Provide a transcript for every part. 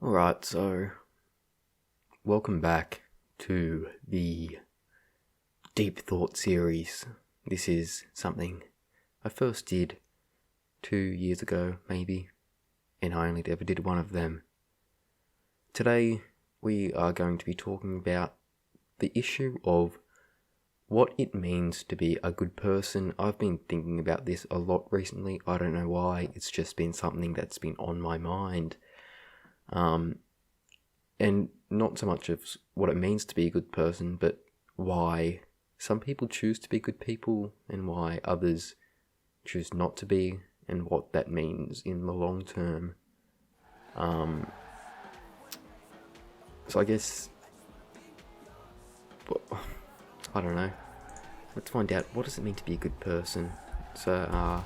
Alright, so welcome back to the Deep Thought series. This is something I first did 2 years ago, maybe, and I only ever did one of them. Today, we are going to be talking about the issue of what it means to be a good person. I've been thinking about this a lot recently. I don't know why. It's just been something that's been on my mind. And not so much of what it means to be a good person, but why some people choose to be good people and why others choose not to be, and what that means in the long term. So I guess, I don't know. Let's find out, what does it mean to be a good person? So,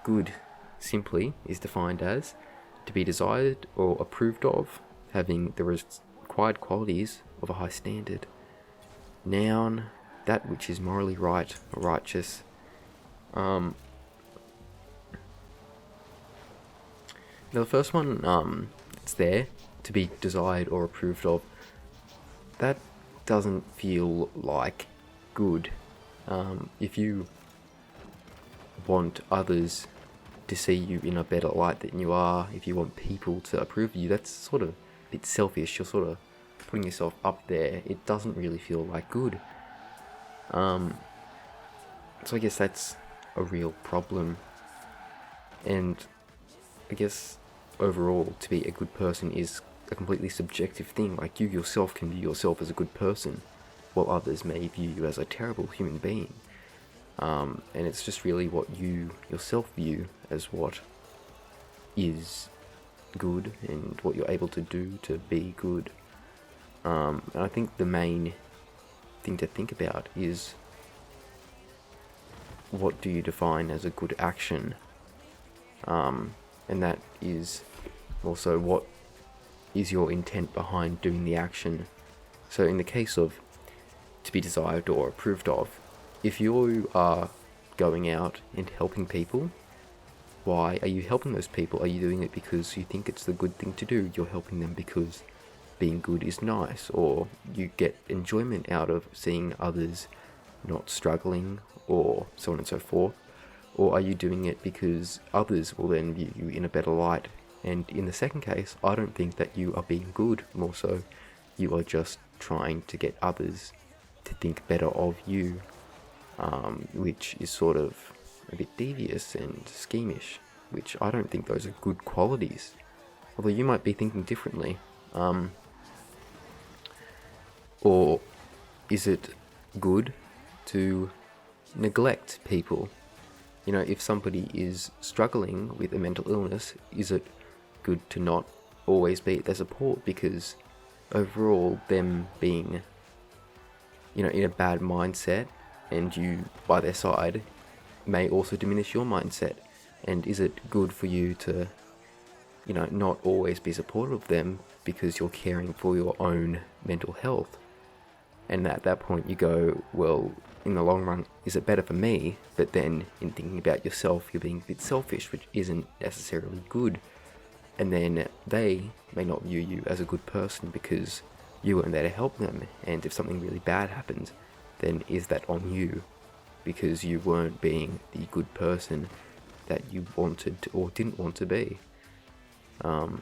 good, simply, is defined as to be desired or approved of, having the required qualities of a high standard. Noun, that which is morally right or righteous. Now the first one, it's there, to be desired or approved of. That doesn't feel like good. If you want others to see you in a better light than you are, if you want people to approve of you, that's sort of a bit selfish. You're sort of putting yourself up there. It doesn't really feel like good. So I guess that's a real problem. And I guess overall, to be a good person is a completely subjective thing. Like, you yourself can view yourself as a good person, while others may view you as a terrible human being. And it's just really what you yourself view as what is good and what you're able to do to be good. And I think the main thing to think about is, what do you define as a good action? And that is also, what is your intent behind doing the action? So in the case of to be desired or approved of, if you are going out and helping people, why are you helping those people? Are you doing it because you think it's the good thing to do? You're helping them because being good is nice, or you get enjoyment out of seeing others not struggling, or so on and so forth? Or are you doing it because others will then view you in a better light? And in the second case, I don't think that you are being good. More so, you are just trying to get others to think better of you, which is sort of a bit devious and schemish, which I don't think those are good qualities. Although you might be thinking differently. Or is it good to neglect people? You know, if somebody is struggling with a mental illness, is it good to not always be their support? Because overall, them being, in a bad mindset and you by their side may also diminish your mindset. And is it good for you to, not always be supportive of them because you're caring for your own mental health? And at that point you go, well, in the long run, is it better for me? But then in thinking about yourself, you're being a bit selfish, which isn't necessarily good. And then they may not view you as a good person because you weren't there to help them. And if something really bad happens, then is that on you? Because you weren't being the good person that you wanted to, or didn't want to be. And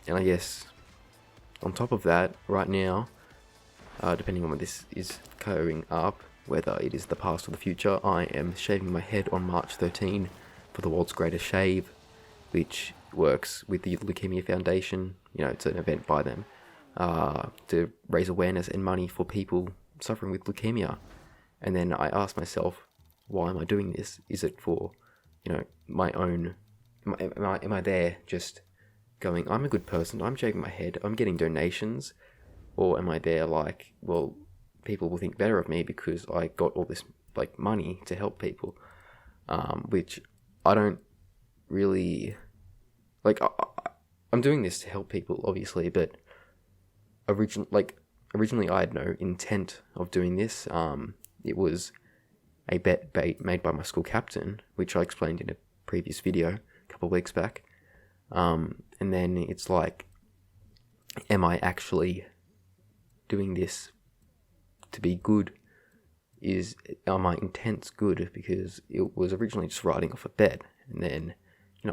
I guess on top of that, right now, depending on when this is going up, whether it is the past or the future, I am shaving my head on March 13 for the world's greatest shave, which works with the Leukemia Foundation. It's an event by them to raise awareness and money for people suffering with leukemia. And then I asked myself, why am I doing this? Is it for, my own? Am I there just going, I'm a good person, I'm shaving my head, I'm getting donations? Or am I there like, well, people will think better of me because I got all this money to help people, which I don't really like. I'm doing this to help people, obviously, but originally I had no intent of doing this. It was a bet made by my school captain, which I explained in a previous video a couple of weeks back. And then it's like, am I actually doing this to be good? Are my intents good? Because it was originally just writing off a bet, and then,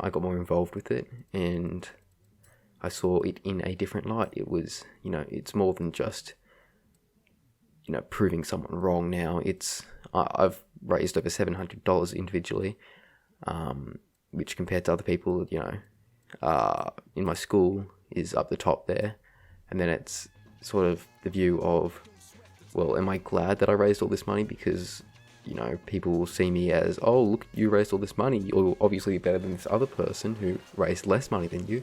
I got more involved with it, and I saw it in a different light. It was, it's more than just, proving someone wrong now. I've raised over $700 individually, which compared to other people, in my school is up the top there. And then it's sort of the view of, well, am I glad that I raised all this money? Because, people will see me as, oh, look, you raised all this money. You're obviously better than this other person who raised less money than you.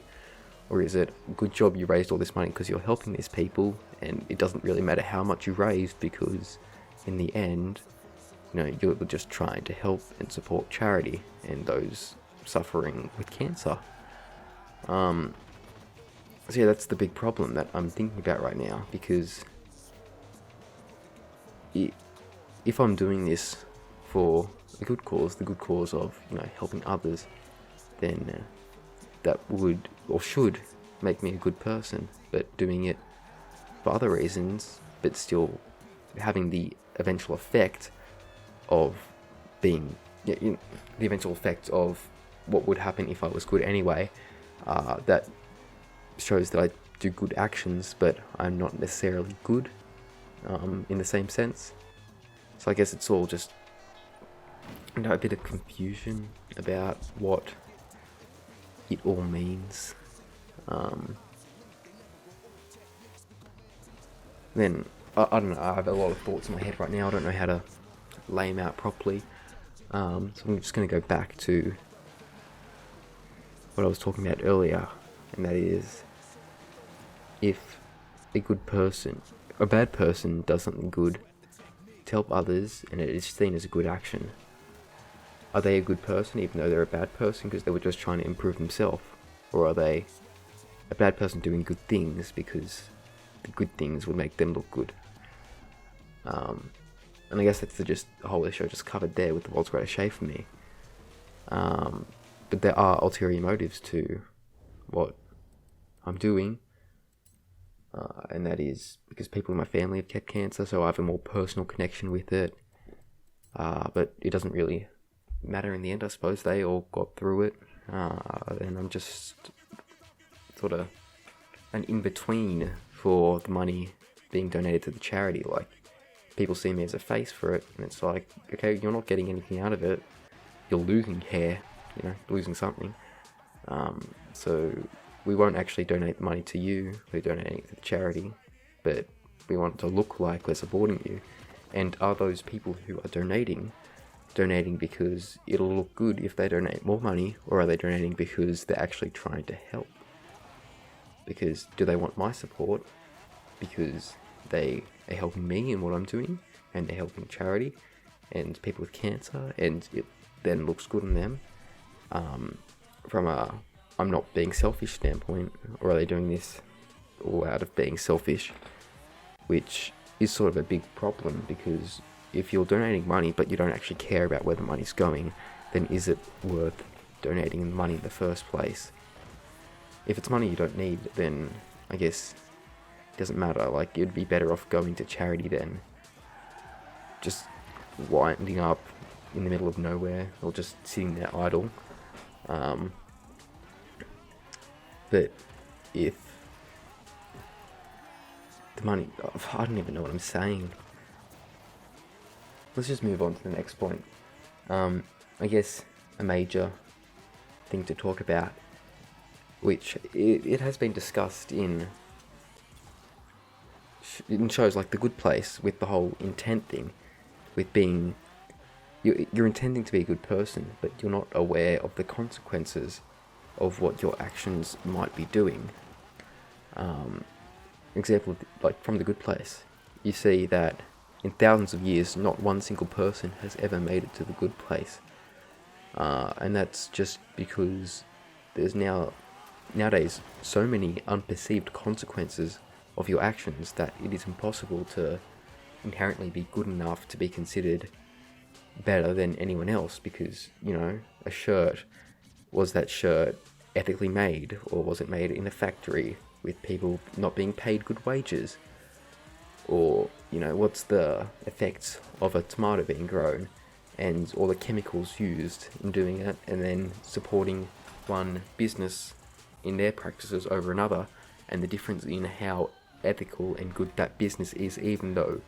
Or is it, good job you raised all this money because you're helping these people, and it doesn't really matter how much you raised, because in the end, you're just trying to help and support charity and those suffering with cancer. So yeah, that's the big problem that I'm thinking about right now, because if I'm doing this for the good cause of, helping others, then that would or should make me a good person. But doing it for other reasons, but still having the eventual effect of being, the eventual effect of what would happen if I was good anyway, that shows that I do good actions, but I'm not necessarily good in the same sense. So I guess it's all just a bit of confusion about what it all means. Then I don't know, I have a lot of thoughts in my head right now. I don't know how to lay them out properly. So I'm just going to go back to what I was talking about earlier, and that is, if a bad person does something good to help others, and it is seen as a good action, are they a good person even though they're a bad person because they were just trying to improve themselves? Or are they a bad person doing good things because the good things would make them look good? And I guess that's the whole issue I just covered there with the world's greatest shame for me. But there are ulterior motives to what I'm doing, and that is because people in my family have kept cancer, so I have a more personal connection with it. But it doesn't really matter in the end, I suppose. They all got through it, and I'm just sort of an in-between for the money being donated to the charity. Like, people see me as a face for it, and it's like, okay, you're not getting anything out of it. You're losing hair, losing something. So we won't actually donate the money to you. We're donating it to the charity, but we want it to look like we're supporting you. And are those people who are donating because it'll look good if they donate more money, or are they donating because they're actually trying to help? Because do they want my support because they are helping me in what I'm doing, and they're helping charity and people with cancer, and it then looks good on them from a I'm not being selfish standpoint? Or are they doing this all out of being selfish, which is sort of a big problem? Because if you're donating money but you don't actually care about where the money's going, then is it worth donating the money in the first place? If it's money you don't need, then I guess it doesn't matter. Like, you'd be better off going to charity than just winding up in the middle of nowhere or just sitting there idle. But if the money, I don't even know what I'm saying. Let's just move on to the next point. I guess a major thing to talk about, which it has been discussed in shows like The Good Place, with the whole intent thing, with being, you're intending to be a good person, but you're not aware of the consequences of what your actions might be doing. Example, like from The Good Place, you see that in thousands of years, not one single person has ever made it to the good place. And that's just because there's nowadays so many unperceived consequences of your actions that it is impossible to inherently be good enough to be considered better than anyone else. Because, a shirt, was that shirt ethically made, or was it made in a factory? with people not being paid good wages? Or, what's the effects of a tomato being grown and all the chemicals used in doing it, and then supporting one business in their practices over another, and the difference in how ethical and good that business is, even though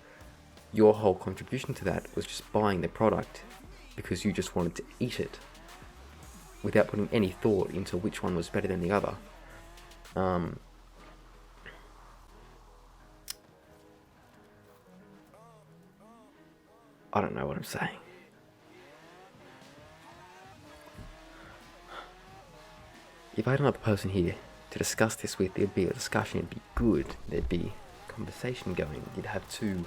your whole contribution to that was just buying the product because you just wanted to eat it without putting any thought into which one was better than the other. I don't know what I'm saying. If I had another person here to discuss this with, there'd be a discussion, it'd be good, there'd be conversation going, you'd have two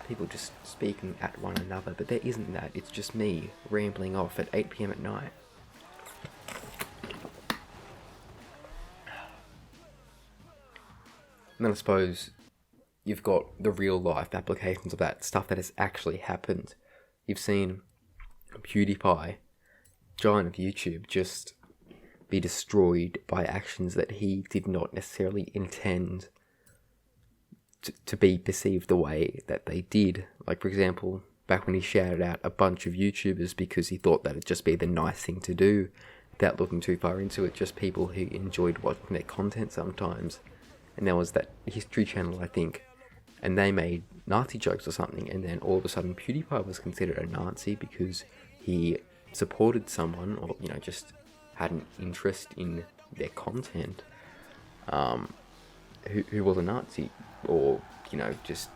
people just speaking at one another, but there isn't that. It's just me rambling off at 8 p.m. at night. And then I suppose you've got the real life applications of that, stuff that has actually happened. You've seen PewDiePie, giant of YouTube, just be destroyed by actions that he did not necessarily intend to be perceived the way that they did. Like, for example, back when he shouted out a bunch of YouTubers because he thought that'd just be the nice thing to do, without looking too far into it, just people who enjoyed watching their content sometimes. And there was that History Channel, I think, and they made Nazi jokes or something, and then all of a sudden PewDiePie was considered a Nazi because he supported someone, or, just had an interest in their content, who was a Nazi, or, just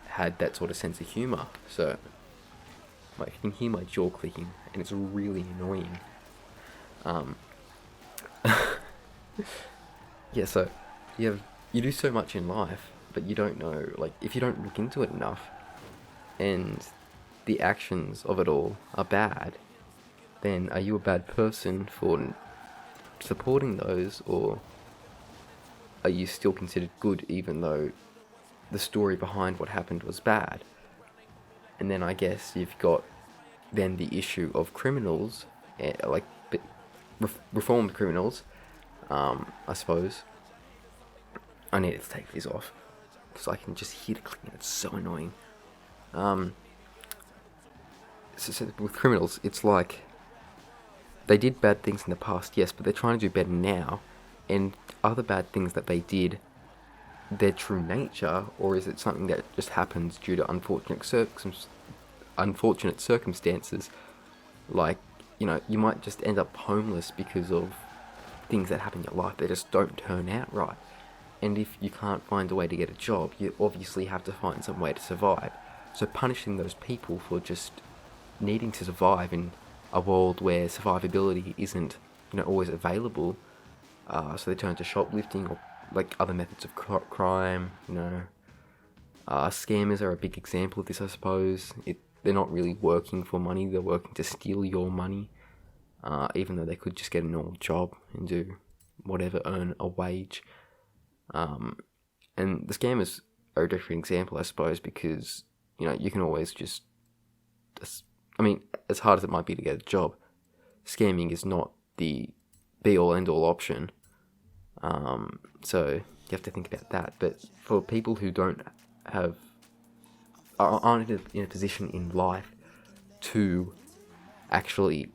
had that sort of sense of humour. So, like, you can hear my jaw clicking, and it's really annoying. Yeah, so you do so much in life, but you don't know, like, if you don't look into it enough, and the actions of it all are bad, then are you a bad person for supporting those, or are you still considered good even though the story behind what happened was bad? And then I guess you've got then the issue of criminals, like reformed criminals, I suppose. I need to take these off because I can just hear the clicking. It's so annoying. So with criminals, it's like they did bad things in the past, yes, but they're trying to do better now. And other bad things that they did, their true nature, or is it something that just happens due to unfortunate circumstances? Like, you might just end up homeless because of things that happen in your life. They just don't turn out right. And if you can't find a way to get a job, you obviously have to find some way to survive. So punishing those people for just needing to survive in a world where survivability isn't, always available, so they turn to shoplifting or like other methods of crime. Scammers are a big example of this, I suppose. They're not really working for money; they're working to steal your money, even though they could just get a normal job and do whatever, earn a wage. And the scammers are a different example, I suppose, because you can always just, as hard as it might be to get a job, scamming is not the be-all, end-all option. So you have to think about that. But for people who aren't in a position in life to actually,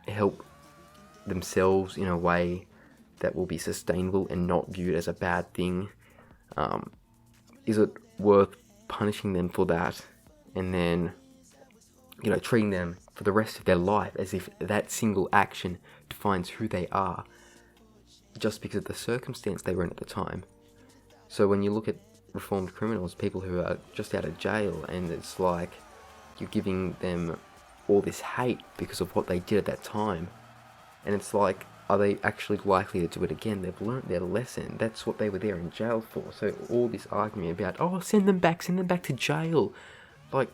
help themselves in a way that will be sustainable and not viewed as a bad thing, is it worth punishing them for that and then treating them for the rest of their life as if that single action defines who they are, just because of the circumstance they were in at the time? So when you look at reformed criminals, people who are just out of jail, and it's like you're giving them all this hate because of what they did at that time, and it's like, are they actually likely to do it again? They've learnt their lesson. That's what they were there in jail for. So all this argument about, send them back to jail, like,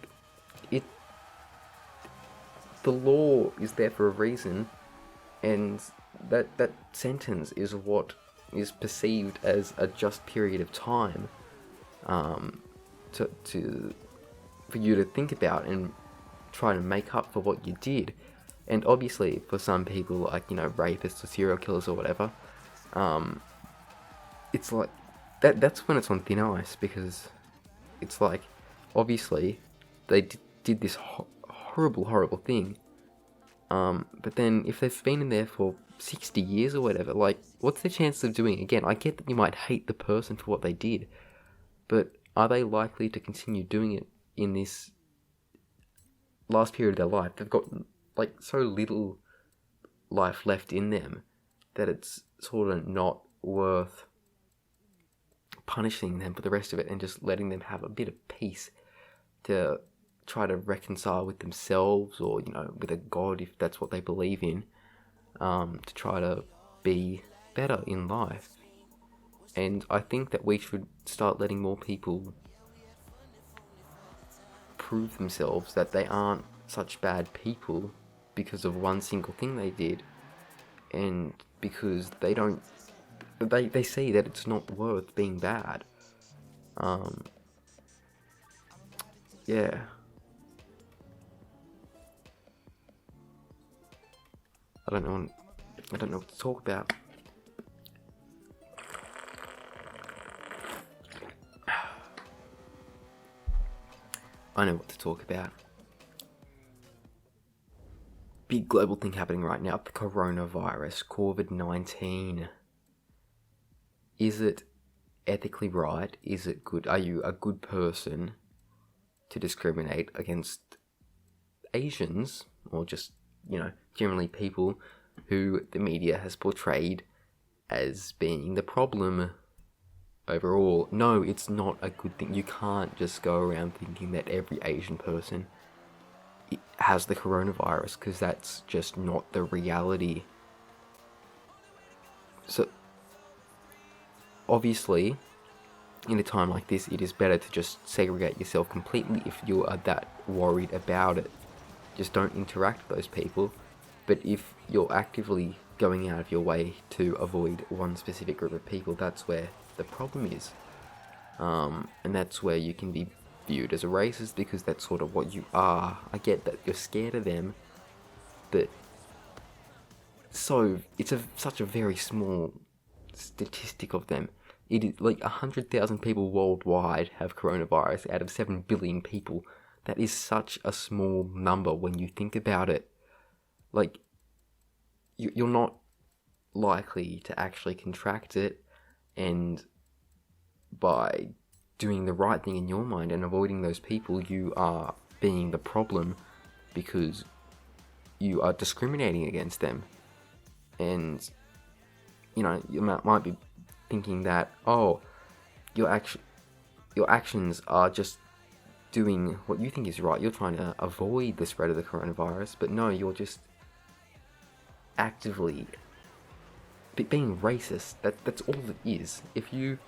the law is there for a reason, and that sentence is what is perceived as a just period of time, for you to think about and try to make up for what you did. And obviously, for some people, like, rapists or serial killers or whatever, it's like that's when it's on thin ice, because it's like, obviously they did this horrible thing, but then if they've been in there for 60 years or whatever, like, what's their chance of doing it again? I get that you might hate the person for what they did, but are they likely to continue doing it in this last period of their life? They've got, like, so little life left in them that it's sort of not worth punishing them for the rest of it and just letting them have a bit of peace to try to reconcile with themselves, or, you know, with a god if that's what they believe in, to try to be better in life. And I think that we should start letting more people prove themselves that they aren't such bad people because of one single thing they did, and because they see that it's not worth being bad. Yeah. I don't know what to talk about. I know what to talk about. Big global thing happening right now, the coronavirus, COVID-19. Is it ethically right? Is it good? Are you a good person to discriminate against Asians, or just, you know, generally people who the media has portrayed as being the problem overall? No, it's not a good thing. You can't just go around thinking that every Asian person has the coronavirus, because that's just not the reality. So, obviously, in a time like this, it is better to just segregate yourself completely if you are that worried about it. Just don't interact with those people. But if you're actively going out of your way to avoid one specific group of people, that's where the problem is. And that's where you can be viewed as a racist, because that's sort of what you are. I get that you're scared of them, but so it's such a very small statistic of them. It is like 100,000 people worldwide have coronavirus out of 7 billion people. That is such a small number when you think about it. Like, you're not likely to actually contract it, and by doing the right thing in your mind and avoiding those people, you are being the problem, because you are discriminating against them. And, you know, you might be thinking that, oh, your actions are just doing what you think is right. You're trying to avoid the spread of the coronavirus, but no, you're just actively being racist. That's all it is. If you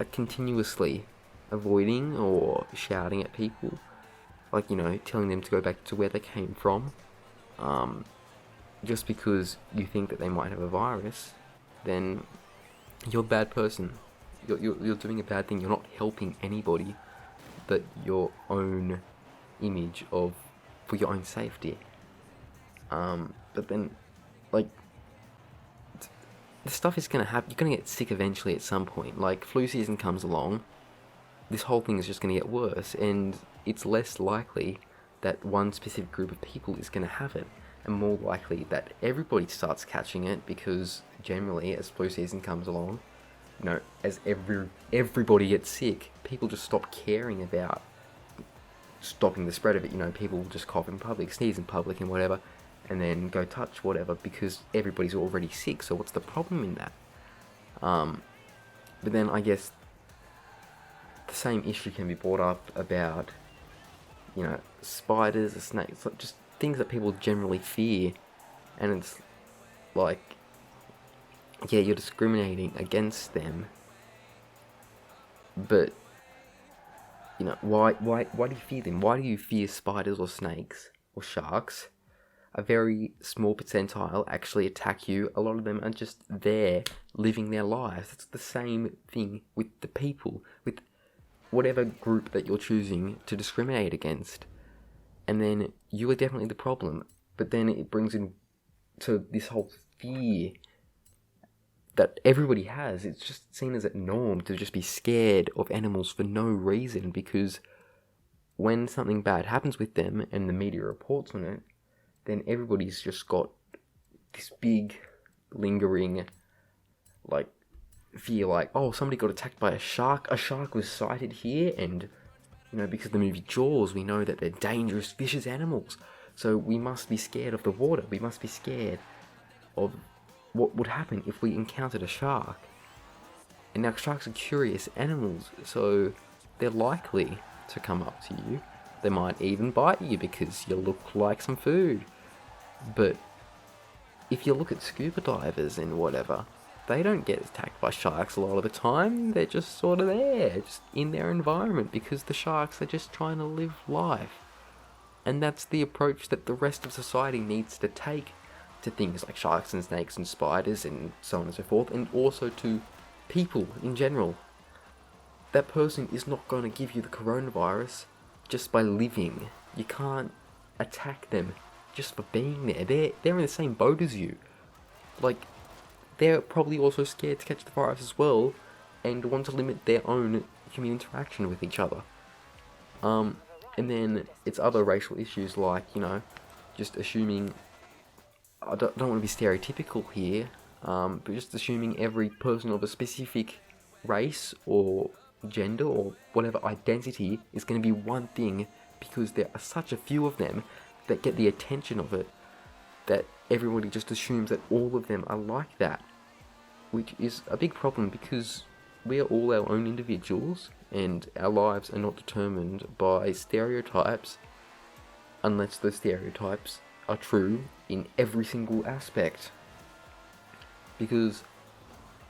are continuously avoiding or shouting at people, like, you know, telling them to go back to where they came from, just because you think that they might have a virus, then you're a bad person. You're doing a bad thing. You're not helping anybody but your own image for your own safety. But then, like, the stuff is gonna happen. You're gonna get sick eventually at some point. Like, flu season comes along, this whole thing is just gonna get worse, and it's less likely that one specific group of people is gonna have it, and more likely that everybody starts catching it, because generally, as flu season comes along, you know, as everybody gets sick, people just stop caring about stopping the spread of it. You know, people will just cough in public, sneeze in public, and whatever, and then go touch whatever, because everybody's already sick. So what's the problem in that? But then I guess the same issue can be brought up about, you know, spiders or snakes, like just things that people generally fear, and it's like, yeah, you're discriminating against them, but, you know, why do you fear them? Why do you fear spiders or snakes or sharks? A very small percentile actually attack you. A lot of them are just there living their lives. It's the same thing with the people, with whatever group that you're choosing to discriminate against. And then you are definitely the problem. But then it brings in to this whole fear that everybody has. It's just seen as a norm to just be scared of animals for no reason, because when something bad happens with them and the media reports on it, then everybody's just got this big, lingering, like, fear, like, oh, somebody got attacked by a shark. A shark was sighted here, and, you know, because of the movie Jaws, we know that they're dangerous, vicious animals. So we must be scared of the water. We must be scared of what would happen if we encountered a shark. And now sharks are curious animals, so they're likely to come up to you. They might even bite you because you look like some food. But if you look at scuba divers and whatever, they don't get attacked by sharks a lot of the time. They're just sort of there, just in their environment, because the sharks are just trying to live life. And that's the approach that the rest of society needs to take to things like sharks and snakes and spiders and so on and so forth, and also to people in general. That person is not going to give you the coronavirus just by living. You can't attack them just for being there. They're in the same boat as you. Like, they're probably also scared to catch the virus as well, and want to limit their own human interaction with each other. And then it's other racial issues like, you know, just assuming, I don't want to be stereotypical here, but just assuming every person of a specific race or gender or whatever identity is going to be one thing, because there are such a few of them that get the attention of it, that everybody just assumes that all of them are like that, which is a big problem, because we are all our own individuals and our lives are not determined by stereotypes, unless those stereotypes are true in every single aspect. Because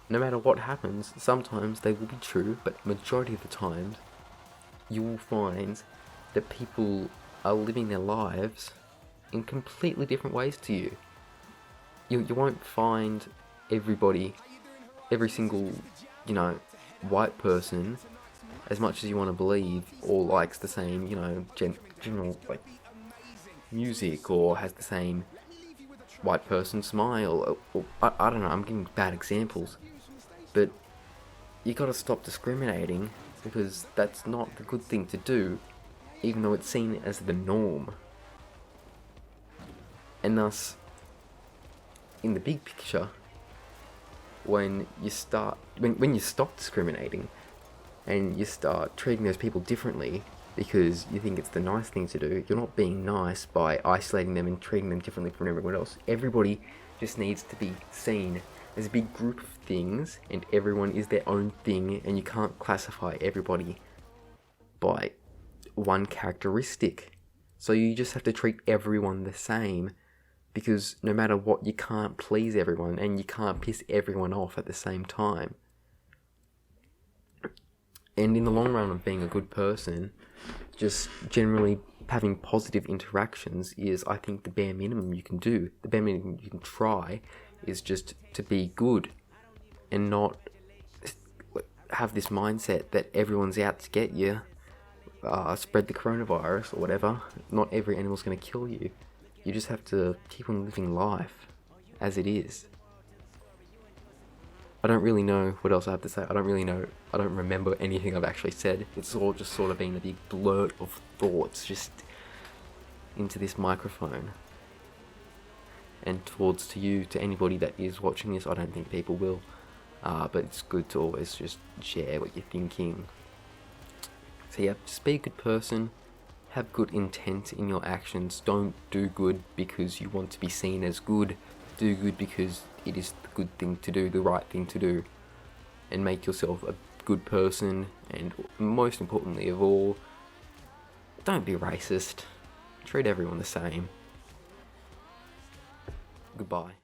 no matter what happens, sometimes they will be true, but majority of the times you will find that people are living their lives in completely different ways to you. You won't find everybody, every single, you know, white person, as much as you want to believe, all likes the same, you know, general, like, music, or has the same white person smile, or I don't know, I'm giving bad examples, but you gotta stop discriminating, because that's not the good thing to do, even though it's seen as the norm. And thus, in the big picture, when you stop discriminating, and you start treating those people differently because you think it's the nice thing to do, you're not being nice by isolating them and treating them differently from everyone else. Everybody just needs to be seen as a big group of things, and everyone is their own thing, and you can't classify everybody by one characteristic. So you just have to treat everyone the same, because no matter what, you can't please everyone, and you can't piss everyone off at the same time. And in the long run of being a good person, just generally having positive interactions is, I think, the bare minimum you can do. The bare minimum you can try is just to be good, and not have this mindset that everyone's out to get you, spread the coronavirus or whatever. Not every animal's going to kill you. You just have to keep on living life as it is. I don't really know what else I have to say. I don't remember anything I've actually said. It's all just sort of been a big blurt of thoughts just into this microphone. And towards to you, to anybody that is watching this, I don't think people will. But it's good to always just share what you're thinking. So yeah, just be a good person. Have good intent in your actions. Don't do good because you want to be seen as good. Do good because it is the good thing to do, the right thing to do. And make yourself a good person. And most importantly of all, don't be racist. Treat everyone the same. Goodbye.